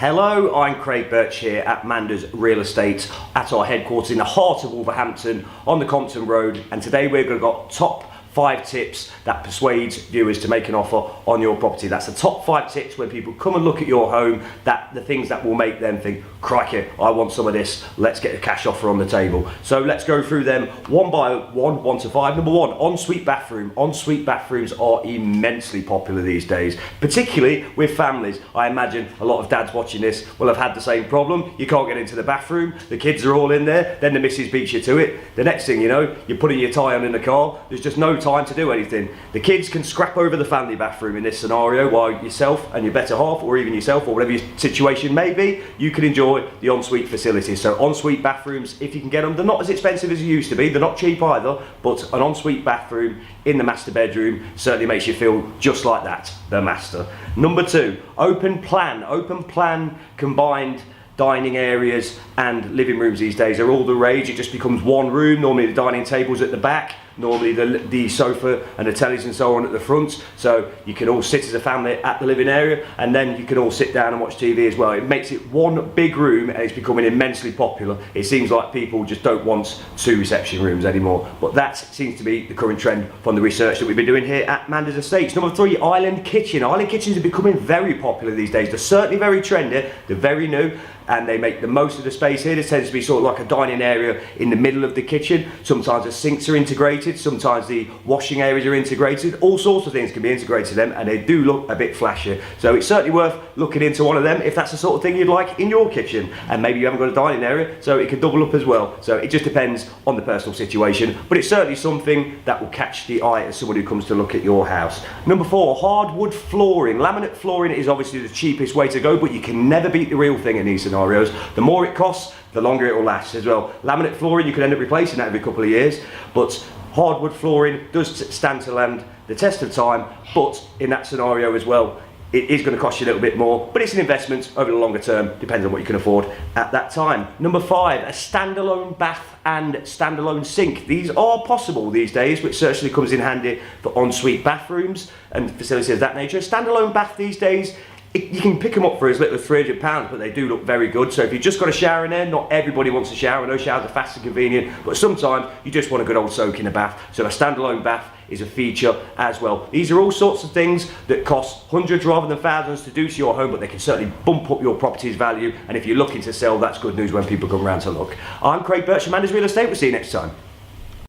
Hello, I'm Craig Birch here at Manders Real Estate at our headquarters in the heart of Wolverhampton on the Compton Road, and today we're going to got top 5 tips that persuades viewers to make an offer on your property. That's the top 5 tips when people come and look at your home, that the things that will make them think, crikey, I want some of this, let's get a cash offer on the table. So let's go through them one by one, 1 to 5. Number 1, ensuite bathroom. Ensuite bathrooms are immensely popular these days, particularly with families. I imagine a lot of dads watching this will have had the same problem. You can't get into the bathroom, the kids are all in there, then the missus beats you to it. The next thing you know, you're putting your tie on in the car, there's just no time to do anything. The kids can scrap over the family bathroom in this scenario, while yourself and your better half, or even yourself, or whatever your situation may be, you can enjoy the ensuite facilities. So ensuite bathrooms, if you can get them, they're not as expensive as they used to be, they're not cheap either, but an ensuite bathroom in the master bedroom certainly makes you feel just like that, the master. Number 2, open plan combined dining areas and living rooms these days are all the rage. It just becomes one room. Normally the dining table's at the back, normally the sofa and the tellies and so on at the front, so you can all sit as a family at the living area, and then you can all sit down and watch TV as well. It makes it one big room, and it's becoming immensely popular. It seems like people just don't want 2 reception rooms anymore, but that seems to be the current trend from the research that we've been doing here at Manders Estates. Number 3, island kitchen. Island kitchens are becoming very popular these days. They're certainly very trendy, they're very new, and they make the most of the space here. This tends to be sort of like a dining area in the middle of the kitchen. Sometimes the sinks are integrated, sometimes the washing areas are integrated. All sorts of things can be integrated to them, and they do look a bit flashier. So it's certainly worth looking into one of them if that's the sort of thing you'd like in your kitchen. And maybe you haven't got a dining area, so it can double up as well. So it just depends on the personal situation, but it's certainly something that will catch the eye as someone who comes to look at your house. Number 4, hardwood flooring. Laminate flooring is obviously the cheapest way to go, but you can never beat the real thing in these scenarios. The more it costs, the longer it will last as well. Laminate flooring, you can end up replacing that every couple of years, but hardwood flooring does stand to land the test of time, but in that scenario as well, it is going to cost you a little bit more, but it's an investment over the longer term, depends on what you can afford at that time. Number 5, a standalone bath and standalone sink. These are possible these days, which certainly comes in handy for ensuite bathrooms and facilities of that nature. A standalone bath these days, you can pick them up for as little as £300, but they do look very good. So if you've just got a shower in there, not everybody wants a shower. I know showers are fast and convenient, but sometimes you just want a good old soak in a bath. So a standalone bath is a feature as well. These are all sorts of things that cost hundreds rather than thousands to do to your home, but they can certainly bump up your property's value. And if you're looking to sell, that's good news when people come around to look. I'm Craig Birch from Manders Real Estate. We'll see you next time.